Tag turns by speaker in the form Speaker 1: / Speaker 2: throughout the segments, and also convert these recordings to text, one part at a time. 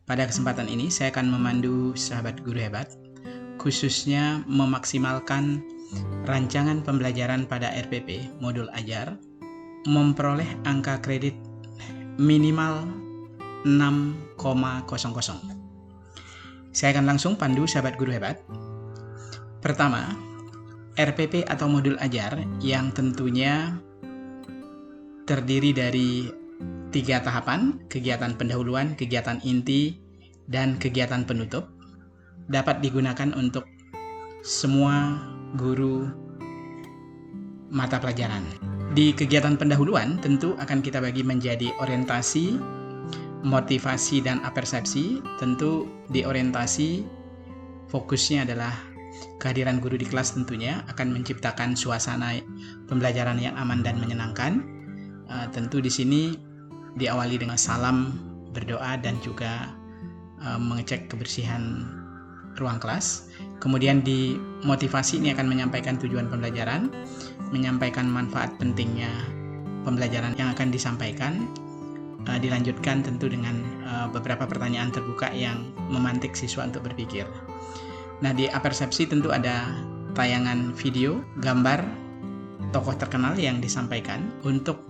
Speaker 1: Pada kesempatan ini saya akan memandu sahabat guru hebat, khususnya memaksimalkan rancangan pembelajaran pada RPP modul ajar, memperoleh angka kredit minimal 6,00. Saya akan langsung pandu sahabat guru hebat. Pertama, RPP atau modul ajar yang tentunya terdiri dari 3 tahapan, kegiatan pendahuluan, kegiatan inti, dan kegiatan penutup, dapat digunakan untuk semua guru mata pelajaran. Di kegiatan pendahuluan tentu akan kita bagi menjadi orientasi, motivasi, dan apersepsi. Tentu di orientasi fokusnya adalah kehadiran guru di kelas, tentunya akan menciptakan suasana pembelajaran yang aman dan menyenangkan. Tentu di sini diawali dengan salam, berdoa, dan juga mengecek kebersihan ruang kelas. Kemudian di motivasi ini akan menyampaikan tujuan pembelajaran, menyampaikan manfaat pentingnya pembelajaran yang akan disampaikan. Dilanjutkan tentu dengan beberapa pertanyaan terbuka yang memantik siswa untuk berpikir. Nah, di apersepsi tentu ada tayangan video, gambar, tokoh terkenal yang disampaikan untuk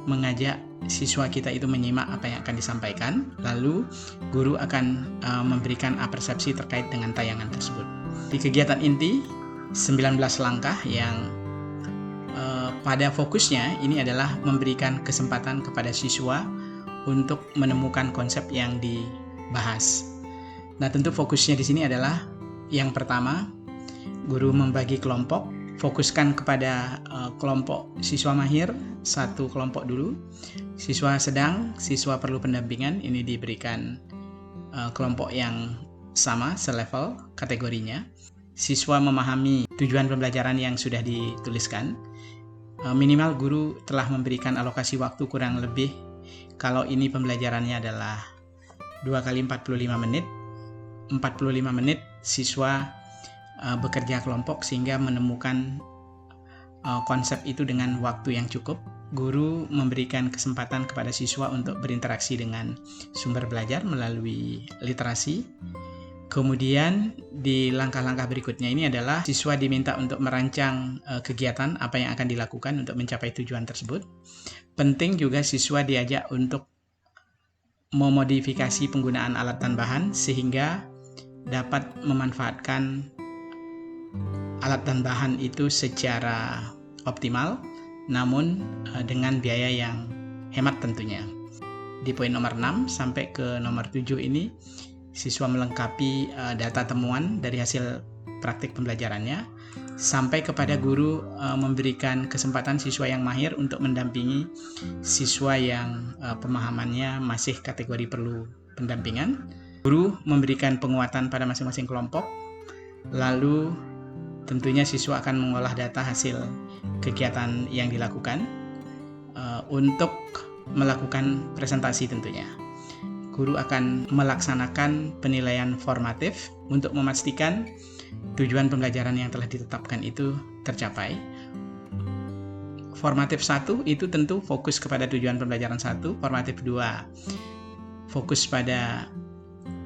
Speaker 1: mengajak siswa kita itu menyimak apa yang akan disampaikan, lalu guru akan memberikan apersepsi terkait dengan tayangan tersebut. Di kegiatan inti, 19 langkah yang pada fokusnya ini adalah memberikan kesempatan kepada siswa untuk menemukan konsep yang dibahas. Nah, tentu fokusnya di sini adalah yang pertama, guru membagi kelompok, fokuskan kepada kelompok siswa mahir, 1 kelompok dulu. Siswa sedang, siswa perlu pendampingan, ini diberikan kelompok yang sama, selevel kategorinya. Siswa memahami tujuan pembelajaran yang sudah dituliskan. Minimal guru telah memberikan alokasi waktu kurang lebih, kalau ini pembelajarannya adalah 2 kali 45 menit, 45 menit siswa bekerja kelompok sehingga menemukan konsep itu dengan waktu yang cukup. Guru memberikan kesempatan kepada siswa untuk berinteraksi dengan sumber belajar melalui literasi. Kemudian di langkah-langkah berikutnya ini adalah siswa diminta untuk merancang kegiatan apa yang akan dilakukan untuk mencapai tujuan tersebut. Penting juga siswa diajak untuk memodifikasi penggunaan alat dan bahan sehingga dapat memanfaatkan alat dan bahan itu secara optimal, namun dengan biaya yang hemat tentunya. Di poin nomor 6 sampai ke nomor 7 ini, siswa melengkapi data temuan dari hasil praktik pembelajarannya, sampai kepada guru memberikan kesempatan siswa yang mahir untuk mendampingi siswa yang pemahamannya masih kategori perlu pendampingan. Guru memberikan penguatan pada masing-masing kelompok, lalu tentunya siswa akan mengolah data hasil kegiatan yang dilakukan untuk melakukan presentasi tentunya. Guru akan melaksanakan penilaian formatif untuk memastikan tujuan pembelajaran yang telah ditetapkan itu tercapai. Formatif 1 itu tentu fokus kepada tujuan pembelajaran 1, formatif 2 fokus pada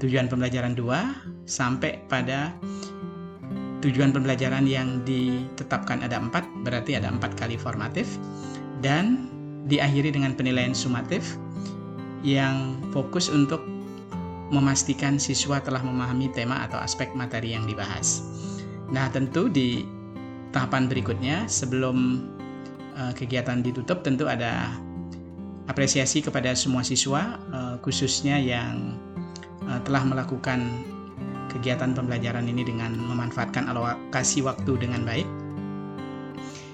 Speaker 1: tujuan pembelajaran 2 sampai pada tujuan pembelajaran yang ditetapkan ada 4, berarti ada 4 kali formatif, dan diakhiri dengan penilaian sumatif yang fokus untuk memastikan siswa telah memahami tema atau aspek materi yang dibahas. Nah, tentu di tahapan berikutnya sebelum kegiatan ditutup tentu ada apresiasi kepada semua siswa, khususnya yang telah melakukan kegiatan pembelajaran ini dengan memanfaatkan alokasi waktu dengan baik,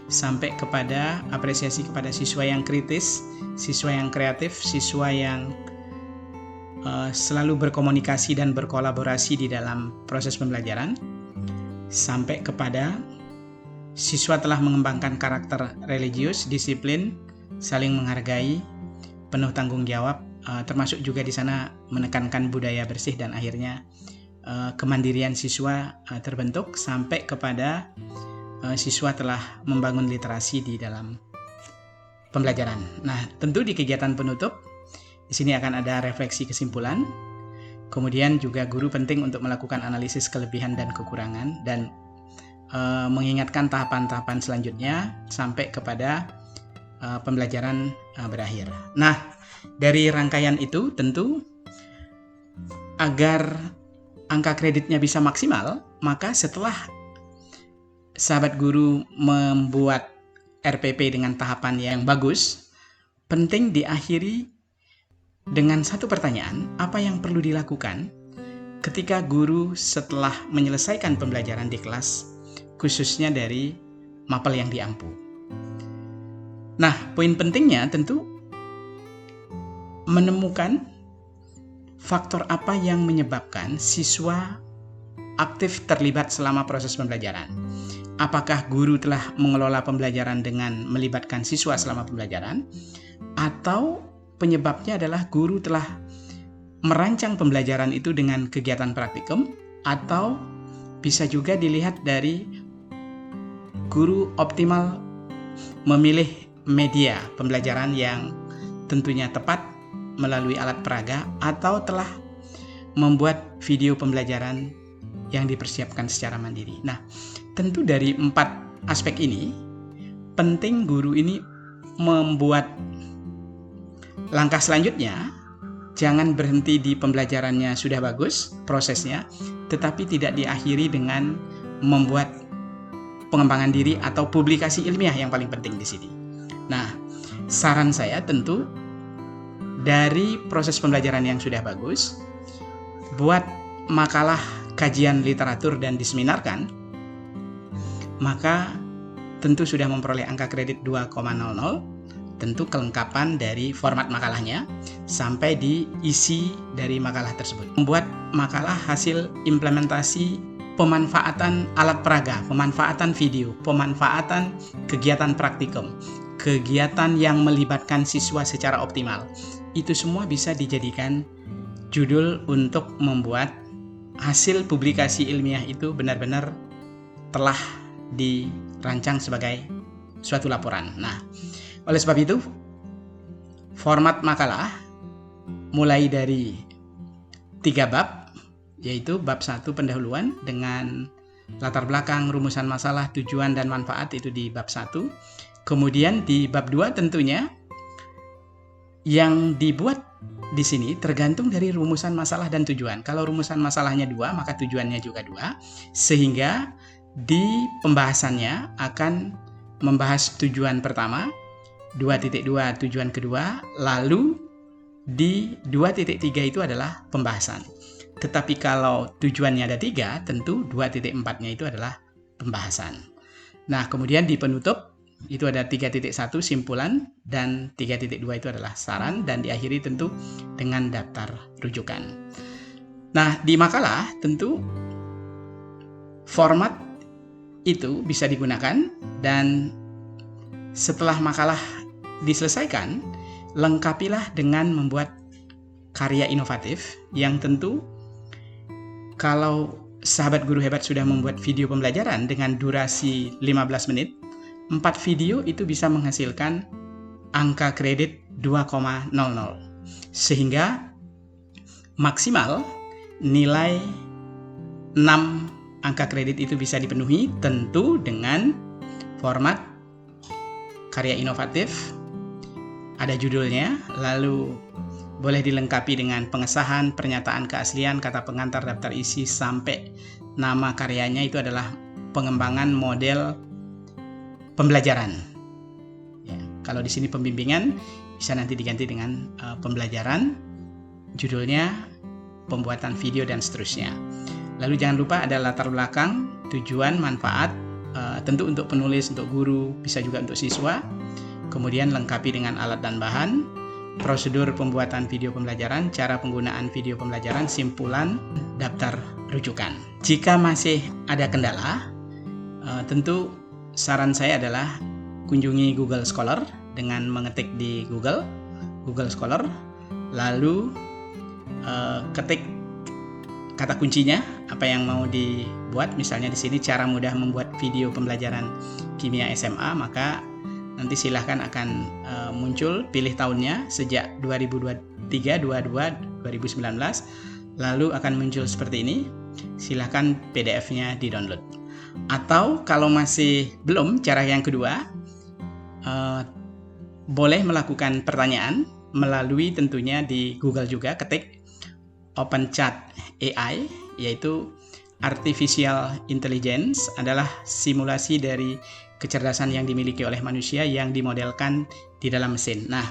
Speaker 1: sampai kepada apresiasi kepada siswa yang kritis, siswa yang kreatif, siswa yang selalu berkomunikasi dan berkolaborasi di dalam proses pembelajaran, sampai kepada siswa telah mengembangkan karakter religius, disiplin, saling menghargai, penuh tanggung jawab, termasuk juga di sana menekankan budaya bersih, dan akhirnya kemandirian siswa terbentuk, sampai kepada siswa telah membangun literasi di dalam pembelajaran. Nah, tentu di kegiatan penutup di sini akan ada refleksi kesimpulan Kemudian juga guru penting untuk melakukan analisis kelebihan dan kekurangan dan mengingatkan tahapan-tahapan selanjutnya sampai kepada pembelajaran berakhir. Nah, dari rangkaian itu tentu agar angka kreditnya bisa maksimal, maka setelah sahabat guru membuat RPP dengan tahapan yang bagus, penting diakhiri dengan satu pertanyaan, apa yang perlu dilakukan ketika guru setelah menyelesaikan pembelajaran di kelas, khususnya dari mapel yang diampu. Nah, poin pentingnya tentu menemukan faktor apa yang menyebabkan siswa aktif terlibat selama proses pembelajaran. Apakah guru telah mengelola pembelajaran dengan melibatkan siswa selama pembelajaran, atau penyebabnya adalah guru telah merancang pembelajaran itu dengan kegiatan praktikum, atau bisa juga dilihat dari guru optimal memilih media pembelajaran yang tentunya tepat melalui alat peraga, atau telah membuat video pembelajaran yang dipersiapkan secara mandiri. Nah, tentu dari 4 aspek ini, penting guru ini membuat langkah selanjutnya. Jangan berhenti di pembelajarannya sudah bagus prosesnya, tetapi tidak diakhiri dengan membuat pengembangan diri atau publikasi ilmiah yang paling penting di sini. Nah, saran saya tentu dari proses pembelajaran yang sudah bagus, buat makalah kajian literatur dan diseminarkan, maka tentu sudah memperoleh angka kredit 2,00, tentu kelengkapan dari format makalahnya sampai di isi dari makalah tersebut. Membuat makalah hasil implementasi pemanfaatan alat peraga, pemanfaatan video, pemanfaatan kegiatan praktikum, kegiatan yang melibatkan siswa secara optimal. Itu semua bisa dijadikan judul untuk membuat hasil publikasi ilmiah itu benar-benar telah dirancang sebagai suatu laporan. Nah, oleh sebab itu, format makalah mulai dari 3 bab, yaitu bab 1 pendahuluan dengan latar belakang, rumusan masalah, tujuan, dan manfaat, itu di bab 1. Kemudian di bab 2 tentunya yang dibuat di sini tergantung dari rumusan masalah dan tujuan. Kalau rumusan masalahnya 2, maka tujuannya juga 2, sehingga di pembahasannya akan membahas tujuan pertama, 2.2 tujuan kedua, lalu di 2.3 itu adalah pembahasan. Tetapi kalau tujuannya ada 3, tentu 2.4-nya itu adalah pembahasan. Nah, kemudian di penutup itu ada 3.1 simpulan, dan 3.2 itu adalah saran, dan diakhiri tentu dengan daftar rujukan. Nah, di makalah tentu format itu bisa digunakan, dan setelah makalah diselesaikan, lengkapilah dengan membuat karya inovatif yang tentu kalau sahabat guru hebat sudah membuat video pembelajaran dengan durasi 15 menit, 4 video itu bisa menghasilkan angka kredit 2,00, sehingga maksimal nilai 6 angka kredit itu bisa dipenuhi, tentu dengan format karya inovatif, ada judulnya, lalu boleh dilengkapi dengan pengesahan, pernyataan keaslian, kata pengantar, daftar isi, sampai nama karyanya itu adalah pengembangan model pembelajaran. Ya, kalau di sini pembimbingan, bisa nanti diganti dengan pembelajaran, judulnya, pembuatan video, dan seterusnya. Lalu jangan lupa ada latar belakang, tujuan, manfaat, tentu untuk penulis, untuk guru, bisa juga untuk siswa. Kemudian lengkapi dengan alat dan bahan, prosedur pembuatan video pembelajaran, cara penggunaan video pembelajaran, simpulan, daftar rujukan. Jika masih ada kendala, tentu saran saya adalah kunjungi Google Scholar dengan mengetik di Google Scholar, lalu ketik kata kuncinya apa yang mau dibuat. Misalnya di sini cara mudah membuat video pembelajaran kimia SMA, maka nanti silahkan akan muncul, pilih tahunnya sejak 2023, 22, 2019, lalu akan muncul seperti ini. Silahkan PDF-nya di-download. Atau kalau masih belum, cara yang kedua, boleh melakukan pertanyaan melalui tentunya di Google juga, ketik OpenChat AI, yaitu Artificial Intelligence adalah simulasi dari kecerdasan yang dimiliki oleh manusia yang dimodelkan di dalam mesin. Nah,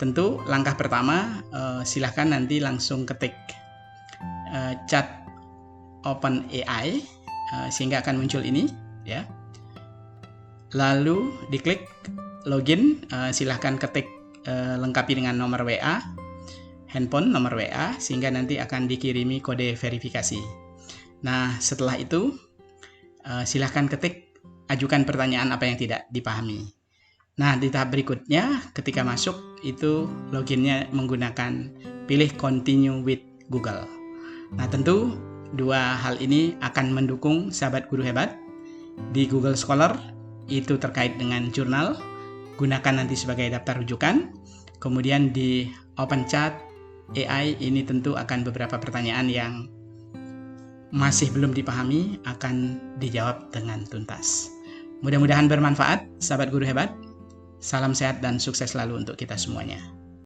Speaker 1: tentu langkah pertama, silahkan nanti langsung ketik chat OpenAI, sehingga akan muncul ini, ya. Lalu diklik login, silahkan ketik lengkapi dengan nomor WA, handphone, nomor WA, sehingga nanti akan dikirimi kode verifikasi. Nah, setelah itu silahkan ketik ajukan pertanyaan apa yang tidak dipahami. Nah, di tahap berikutnya ketika masuk itu loginnya menggunakan pilih continue with Google. Nah, tentu dua hal ini akan mendukung sahabat guru hebat di Google Scholar, itu terkait dengan jurnal, gunakan nanti sebagai daftar rujukan. Kemudian di OpenChat AI ini tentu akan beberapa pertanyaan yang masih belum dipahami akan dijawab dengan tuntas. Mudah-mudahan bermanfaat, sahabat guru hebat. Salam sehat dan sukses selalu untuk kita semuanya.